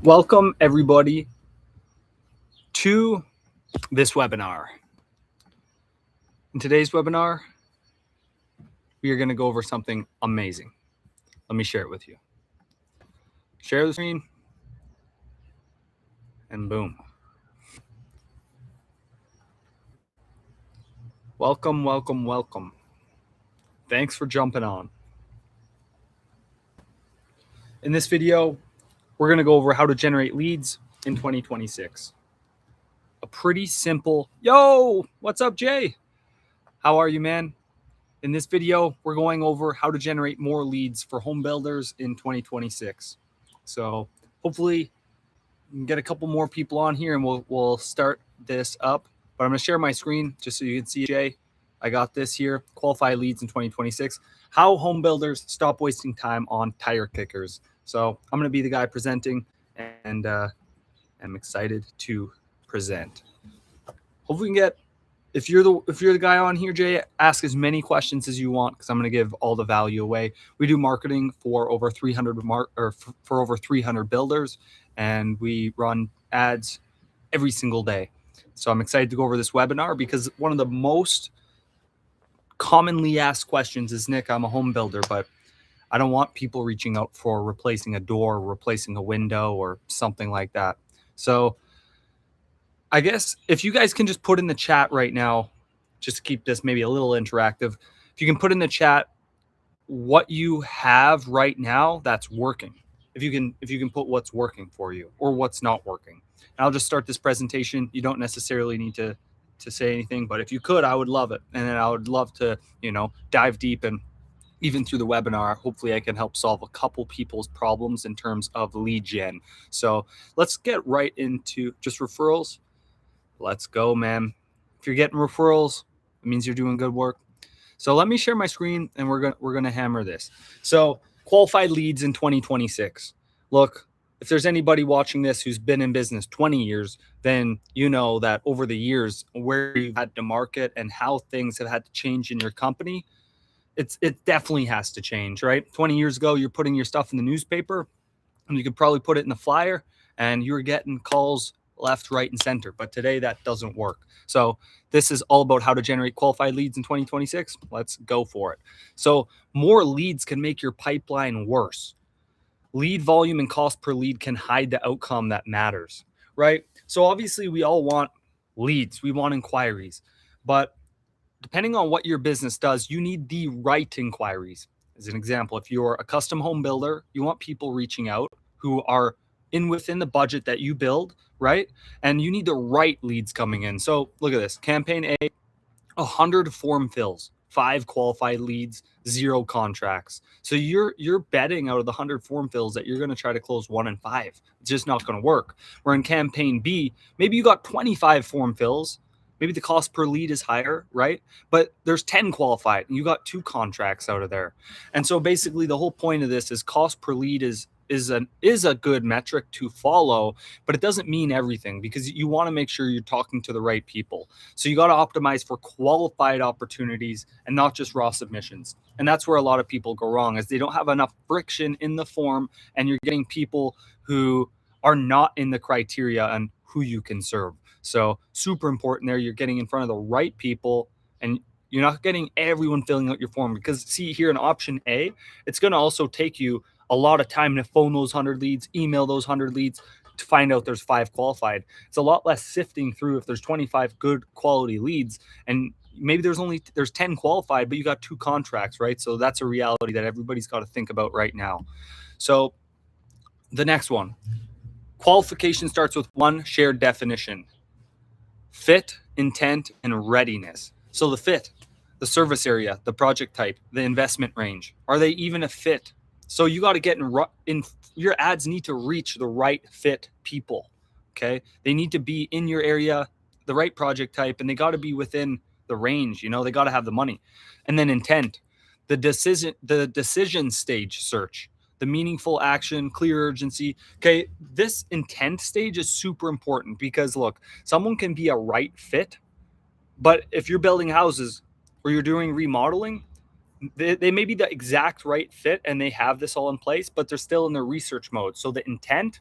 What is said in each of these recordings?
Welcome everybody to this webinar. In today's webinar, we are going to go over something amazing. Let me share it with you. Share the screen, and boom. Welcome, welcome, welcome. Thanks for jumping on. In this video, we're going to go over how to generate leads in 2026. A pretty simple, yo, what's up, Jay? How are you, man? In this video, we're going over how to generate more leads for home builders in 2026. So hopefully we can get a couple more people on here and we'll start this up. But I'm going to share my screen just so you can see, Jay. I got this here, qualified leads in 2026. How home builders stop wasting time on tire kickers. So I'm going to be the guy presenting, and I'm excited to present. Hopefully we can get, if you're the guy on here, Jay, ask as many questions as you want, because I'm going to give all the value away. We do marketing for over 300 for over 300 builders, and we run ads every single day. So I'm excited to go over this webinar because one of the most commonly asked questions is, Nick, I'm a home builder, but I don't want people reaching out for replacing a door, replacing a window, or something like that. So I guess if you guys can just put in the chat right now, just to keep this maybe a little interactive, if you can put in the chat what you have right now that's working. If you can put what's working for you or what's not working. And I'll just start this presentation. You don't necessarily need to say anything, but if you could, I would love it. And then I would love to, dive deep, and even through the webinar, hopefully I can help solve a couple people's problems in terms of lead gen. So let's get right into just referrals. Let's go, man. If you're getting referrals, it means you're doing good work. So let me share my screen, and we're gonna hammer this. So qualified leads in 2026. Look, if there's anybody watching this who's been in business 20 years, then you know that over the years where you've had to market and how things have had to change in your company, it definitely has to change, right? 20 years ago, you're putting your stuff in the newspaper, and you could probably put it in the flyer, and you're getting calls left, right, and center. But today that doesn't work. So this is all about how to generate qualified leads in 2026. Let's go for it. So more leads can make your pipeline worse. Lead volume and cost per lead can hide the outcome that matters, right? So obviously we all want leads. We want inquiries. But depending on what your business does, you need the right inquiries. As an example, if you're a custom home builder, you want people reaching out who are within the budget that you build, right? And you need the right leads coming in. So look at this. Campaign A, 100 form fills, 5 qualified leads, 0 contracts. So you're betting out of the 100 form fills that you're going to try to close 1 in 5. It's just not going to work. Where in campaign B, maybe you got 25 form fills. Maybe the cost per lead is higher, right? But there's 10 qualified and you got 2 contracts out of there. And so basically the whole point of this is cost per lead is a good metric to follow, but it doesn't mean everything, because you want to make sure you're talking to the right people. So you got to optimize for qualified opportunities and not just raw submissions. And that's where a lot of people go wrong, is they don't have enough friction in the form, and you're getting people who are not in the criteria and who you can serve. So super important there. You're getting in front of the right people, and you're not getting everyone filling out your form, because see here in option A, it's going to also take you a lot of time to phone those 100 leads, email those 100 leads to find out there's 5 qualified. It's a lot less sifting through if there's 25 good quality leads, and maybe there's 10 qualified, but you got 2 contracts, right? So that's a reality that everybody's got to think about right now. So the next one, qualification starts with one shared definition: fit, intent, and readiness. So the fit, the service area, the project type, the investment range, are they even a fit? So you got to get in your ads need to reach the right fit people. Okay. They need to be in your area, the right project type, and they got to be within the range. They got to have the money. And then intent, the decision stage search, the meaningful action, clear urgency. Okay. This intent stage is super important, because look, someone can be a right fit, but if you're building houses or you're doing remodeling, they may be the exact right fit and they have this all in place, but they're still in their research mode. So the intent,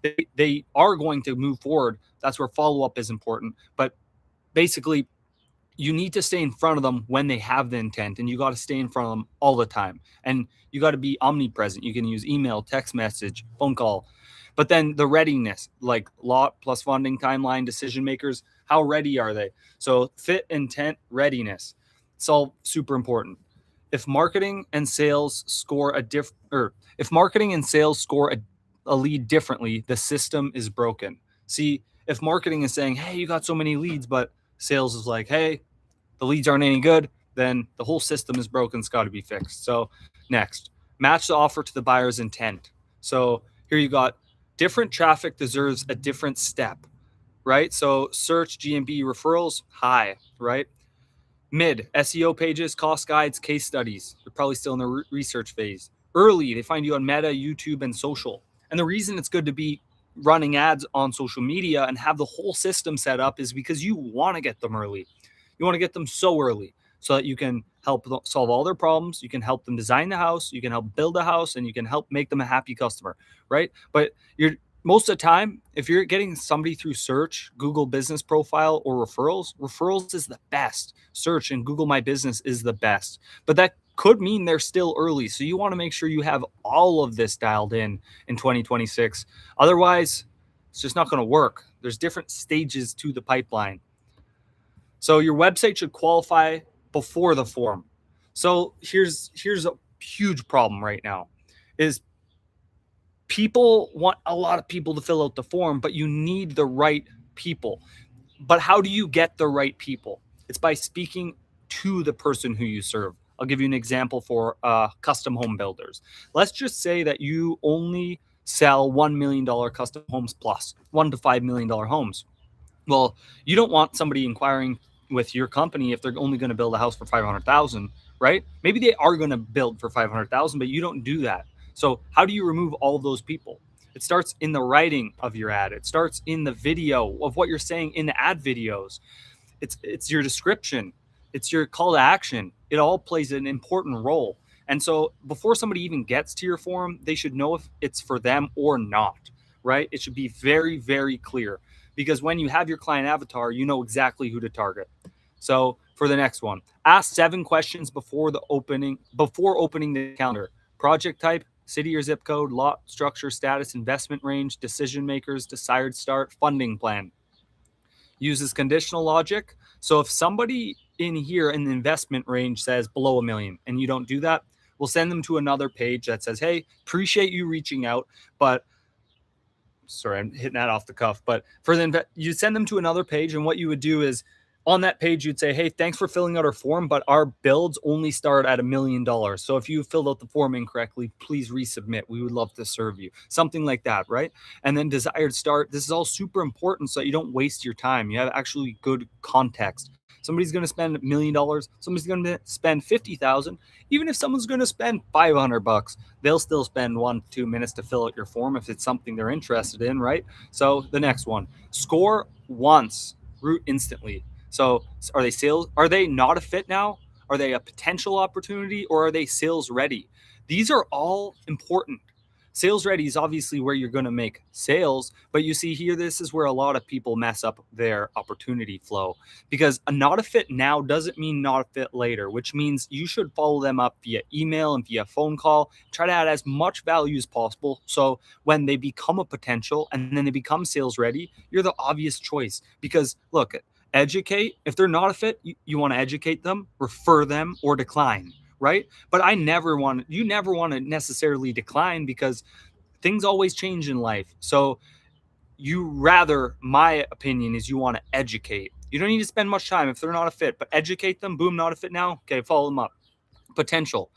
they are going to move forward. That's where follow-up is important. But basically, you need to stay in front of them when they have the intent, and you got to stay in front of them all the time. And you got to be omnipresent. You can use email, text message, phone call. But then the readiness, like lot plus funding, timeline, decision makers, how ready are they? So fit, intent, readiness. It's all super important. If marketing and sales score a lead differently, the system is broken. See, if marketing is saying, hey, you got so many leads, but sales is like, hey, the leads aren't any good, then the whole system is broken. It's got to be fixed. So next, match the offer to the buyer's intent. So here you got different traffic deserves a different step, right? So search, GMB, referrals, high, right? Mid, SEO pages, cost guides, case studies. They're probably still in the research phase. Early, they find you on Meta, YouTube, and social. And the reason it's good to be running ads on social media and have the whole system set up is because you want to get them early. You want to get them so early so that you can help solve all their problems. You can help them design the house. You can help build a house, and you can help make them a happy customer, right? But most of the time, if you're getting somebody through search, Google Business Profile, or referrals is the best. Search and Google My Business is the best. But that could mean they're still early. So you want to make sure you have all of this dialed in 2026. Otherwise, it's just not going to work. There's different stages to the pipeline. So your website should qualify before the form. So here's a huge problem right now is people want a lot of people to fill out the form, but you need the right people. But how do you get the right people? It's by speaking to the person who you serve. I'll give you an example for custom home builders. Let's just say that you only sell $1 million custom homes plus $1 to $5 million homes. Well, you don't want somebody inquiring with your company if they're only going to build a house for 500,000, right? Maybe they are going to build for 500,000, but you don't do that. So how do you remove all of those people? It starts in the writing of your ad. It starts in the video of what you're saying in the ad videos. It's your description. It's your call to action. It all plays an important role. And so before somebody even gets to your form, they should know if it's for them or not, right? It should be very, very clear, because when you have your client avatar, you know exactly who to target. So for the next one, ask 7 questions before opening the calendar. Project type, city or zip code, lot, structure, status, investment range, decision makers, desired start, funding plan. Uses conditional logic. So if somebody in here in the investment range says below $1 million and you don't do that, we'll send them to another page that says, hey, appreciate you reaching out, but sorry, I'm hitting that off the cuff, but you send them to another page, and what you would do is on that page, you'd say, hey, thanks for filling out our form, but our builds only start at $1 million. So if you filled out the form incorrectly, please resubmit. We would love to serve you. Something like that, right? And then desired start. This is all super important so that you don't waste your time. You have actually good context. Somebody's going to spend $1 million. Somebody's going to spend 50,000. Even if someone's going to spend $500, they'll still spend 1 to 2 minutes to fill out your form if it's something they're interested in, right? So the next one, score once, root instantly. So are they sales? Are they not a fit now? Are they a potential opportunity, or are they sales ready? These are all important. Sales ready is obviously where you're going to make sales, but you see here, this is where a lot of people mess up their opportunity flow, because a not a fit now doesn't mean not a fit later, which means you should follow them up via email and via phone call, try to add as much value as possible. So when they become a potential and then they become sales ready, you're the obvious choice. Because look, educate. If they're not a fit, you want to educate them, refer them, or decline, right? But you never want to necessarily decline, because things always change in life. So my opinion is you want to educate. You don't need to spend much time if they're not a fit, but educate them. Boom, not a fit now. Okay, follow them up. Potential,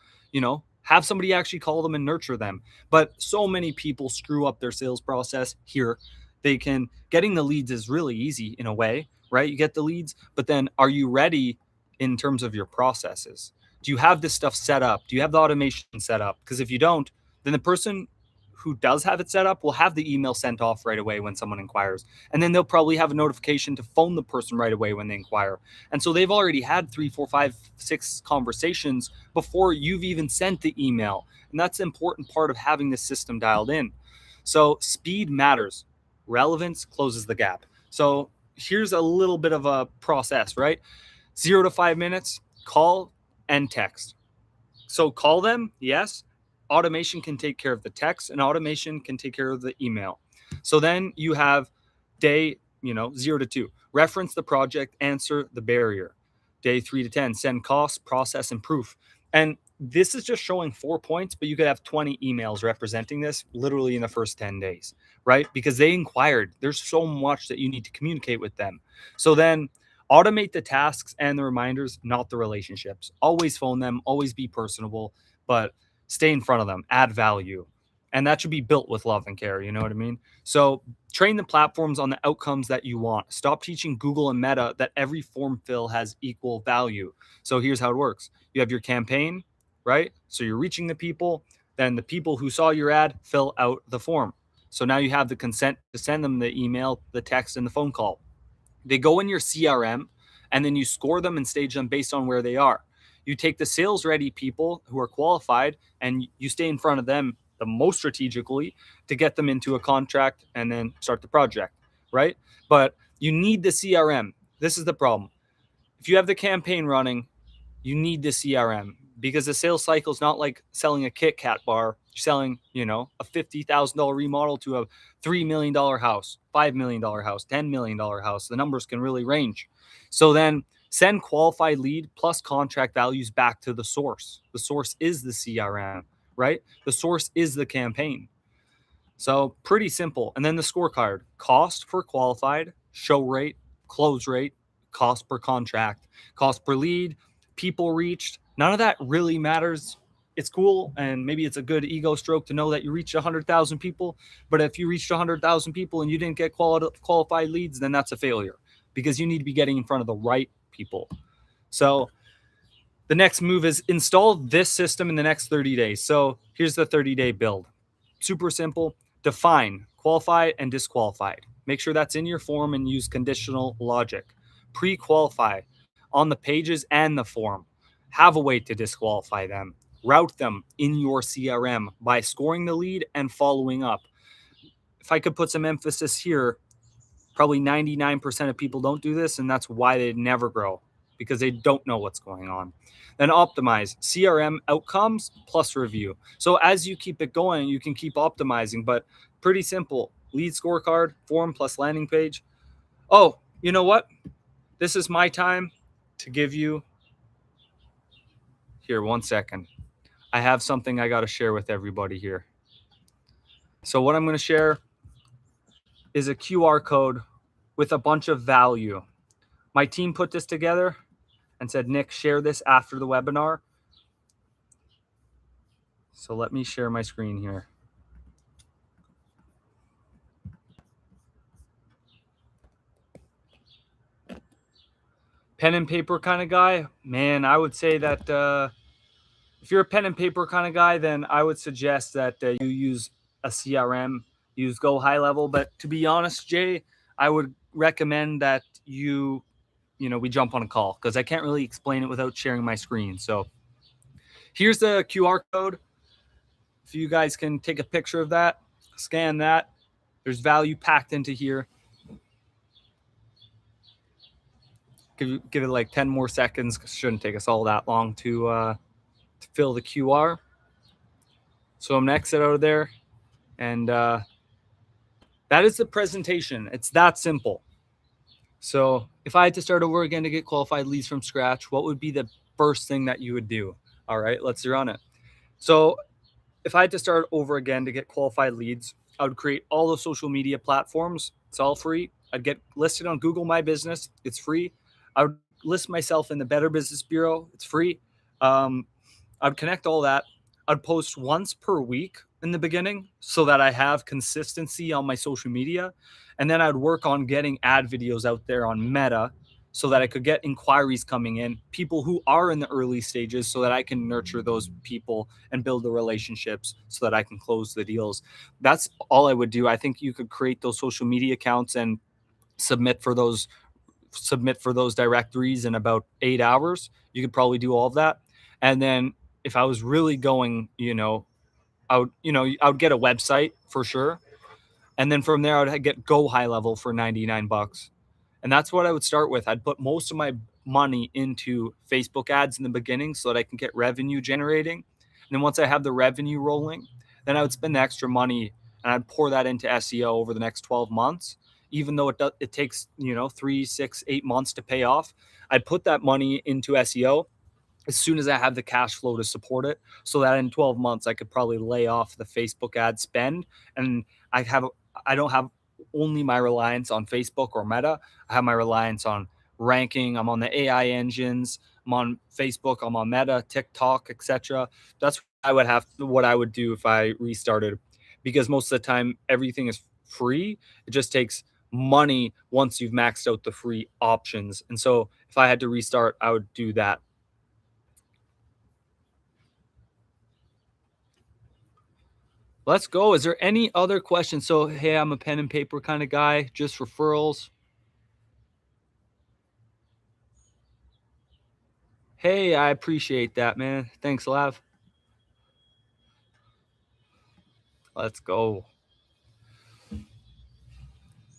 have somebody actually call them and nurture them. But so many people screw up their sales process here. Getting the leads is really easy in a way, right? You get the leads, but then are you ready in terms of your processes? Do you have this stuff set up? Do you have the automation set up? Because if you don't, then the person who does have it set up will have the email sent off right away when someone inquires. And then they'll probably have a notification to phone the person right away when they inquire. And so they've already had 3, 4, 5, 6 conversations before you've even sent the email. And that's an important part of having this system dialed in. So speed matters. Relevance closes the gap. So here's a little bit of a process, right? 0 to 5 minutes, call and text. So call them, yes. Automation can take care of the text, and automation can take care of the email. So then you have day, 0 to 2. Reference the project, answer the barrier. Day 3 to 10, send cost, process, and proof. And this is just showing 4 points, but you could have 20 emails representing this literally in the first 10 days, right? Because they inquired. There's so much that you need to communicate with them. So then automate the tasks and the reminders, not the relationships. Always phone them, always be personable, but stay in front of them, add value. And that should be built with love and care. You know what I mean? So train the platforms on the outcomes that you want. Stop teaching Google and Meta that every form fill has equal value. So here's how it works. You have your campaign, right? So you're reaching the people. Then the people who saw your ad fill out the form. So now you have the consent to send them the email, the text, and the phone call. They go in your CRM, and then you score them and stage them based on where they are. You take the sales ready people who are qualified and you stay in front of them the most strategically to get them into a contract and then start the project, right? But you need the CRM. This is the problem. If you have the campaign running, you need the CRM because the sales cycle is not like selling a Kit Kat bar. You're selling, a $50,000 remodel to a $3 million house, $5 million house, $10 million house. The numbers can really range. So then send qualified lead plus contract values back to the source. The source is the CRM, right? The source is the campaign. So pretty simple. And then the scorecard: cost per qualified, show rate, close rate, cost per contract, cost per lead, people reached. None of that really matters. It's cool, and maybe it's a good ego stroke to know that you reached 100,000 people. But if you reached 100,000 people and you didn't get qualified leads, then that's a failure because you need to be getting in front of the right people. So the next move is install this system in the next 30 days. So here's the 30-day build. Super simple. Define qualified and disqualified. Make sure that's in your form and use conditional logic. Pre-qualify on the pages and the form. Have a way to disqualify them. Route them in your CRM by scoring the lead and following up. If I could put some emphasis here, probably 99% of people don't do this, and that's why they never grow, because they don't know what's going on. Then optimize CRM outcomes plus review. So as you keep it going, you can keep optimizing, but pretty simple. Lead scorecard, form plus landing page. Oh, you know what? This is my time to give you. Here, 1 second. I have something I got to share with everybody here. So what I'm going to share is a QR code with a bunch of value. My team put this together and said, Nick, share this after the webinar. So let me share my screen here. Pen and paper kind of guy, man, I would say that if you're a pen and paper kind of guy, then I would suggest that you use a CRM, use Go High Level. But to be honest, Jay, I would recommend that we jump on a call because I can't really explain it without sharing my screen. So here's the QR code. If you guys can take a picture of that, scan that. There's value packed into here. Give it like 10 more seconds. It shouldn't take us all that long to fill the QR. So I'm going to exit out of there. And that is the presentation. It's that simple. So if I had to start over again to get qualified leads from scratch, what would be the first thing that you would do? All right, let's run it. So if I had to start over again to get qualified leads, I would create all the social media platforms. It's all free. I'd get listed on Google My Business. It's free. I would list myself in the Better Business Bureau. It's free. I'd connect all that. I'd post once per week in the beginning so that I have consistency on my social media. And then I'd work on getting ad videos out there on Meta so that I could get inquiries coming in, people who are in the early stages, so that I can nurture those people and build the relationships so that I can close the deals. That's all I would do. I think you could create those social media accounts and submit for those directories in about 8 hours. You could probably do all of that. And then if I was really going, I would get a website for sure. And then from there, I would get Go High Level for $99. And that's what I would start with. I'd put most of my money into Facebook ads in the beginning so that I can get revenue generating. And then once I have the revenue rolling, then I would spend the extra money and I'd pour that into SEO over the next 12 months. Even though it takes, 3, 6, 8 months to pay off, I'd put that money into SEO as soon as I have the cash flow to support it, so that in 12 months I could probably lay off the Facebook ad spend. And I don't have only my reliance on Facebook or Meta. I have my reliance on ranking. I'm on the AI engines. I'm on Facebook. I'm on Meta, TikTok, etc. That's what I would do if I restarted, because most of the time everything is free. It just takes money once you've maxed out the free options. And so if I had to restart, I would do that. Let's go. Is there any other questions? So, hey, I'm a pen and paper kind of guy, just referrals. Hey, I appreciate that, man. Thanks, Lav. Let's go.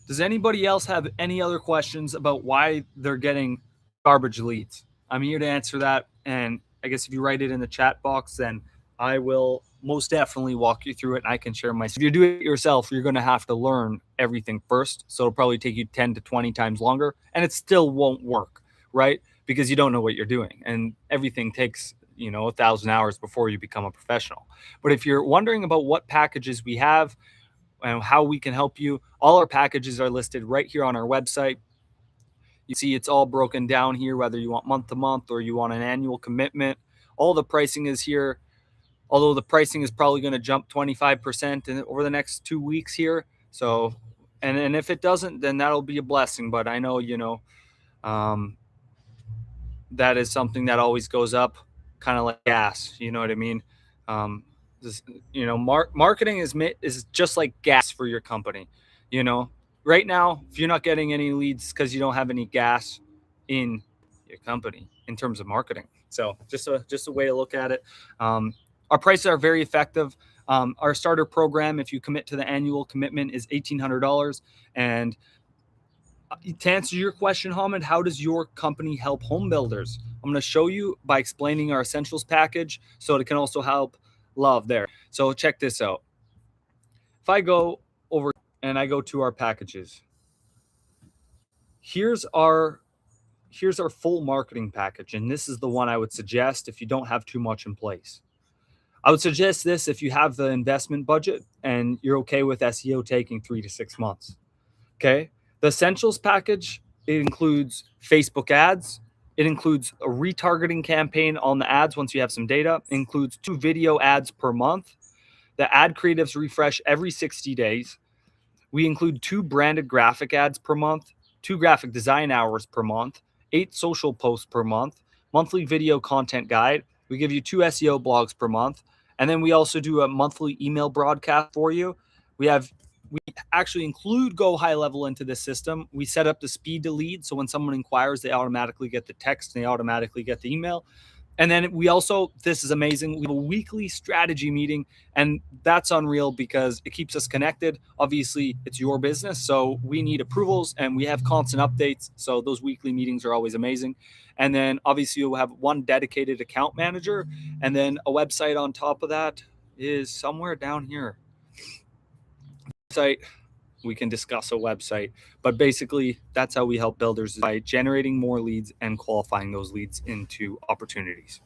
Does anybody else have any other questions about why they're getting garbage leads? I'm here to answer that. And I guess if you write it in the chat box, then I will most definitely walk you through it and I can share my. If you're doing it yourself, you're going to have to learn everything first. So it'll probably take you 10 to 20 times longer and it still won't work, right? Because you don't know what you're doing and everything takes, 1,000 hours before you become a professional. But if you're wondering about what packages we have and how we can help you, all our packages are listed right here on our website. You see it's all broken down here, whether you want month to month or you want an annual commitment. All the pricing is here, although the pricing is probably going to jump 25% over the next 2 weeks here. So, and if it doesn't, then that'll be a blessing. But I know, that is something that always goes up, kind of like gas. You know what I mean? This, marketing is just like gas for your company. Right now, if you're not getting any leads because you don't have any gas in your company in terms of marketing. So just a way to look at it. Our prices are very effective. Our starter program, if you commit to the annual commitment, is $1,800. And to answer your question, Hamid, how does your company help home builders? I'm going to show you by explaining our essentials package, so it can also help Love there. So check this out. If I go over and I go to our packages, here's our full marketing package, and this is the one I would suggest if you don't have too much in place. I would suggest this if you have the investment budget and you're okay with SEO taking 3 to 6 months. Okay. The essentials package, it includes Facebook ads. It includes a retargeting campaign on the ads once you have some data. It includes 2 video ads per month. The ad creatives refresh every 60 days. We include 2 branded graphic ads per month, 2 graphic design hours per month, 8 social posts per month, monthly video content guide. We give you 2 SEO blogs per month. And then we also do a monthly email broadcast for you. We actually include Go High Level into this system. We set up the speed to lead. So when someone inquires, they automatically get the text and they automatically get the email. And then we also, this is amazing, we have a weekly strategy meeting, and that's unreal because it keeps us connected. Obviously, it's your business, so we need approvals and we have constant updates. So those weekly meetings are always amazing. And then obviously you'll have one dedicated account manager, and then a website on top of that is somewhere down here. Site. We can discuss a website, but basically that's how we help builders, by generating more leads and qualifying those leads into opportunities.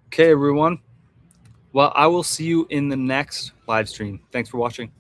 Okay, everyone. Well, I will see you in the next live stream. Thanks for watching.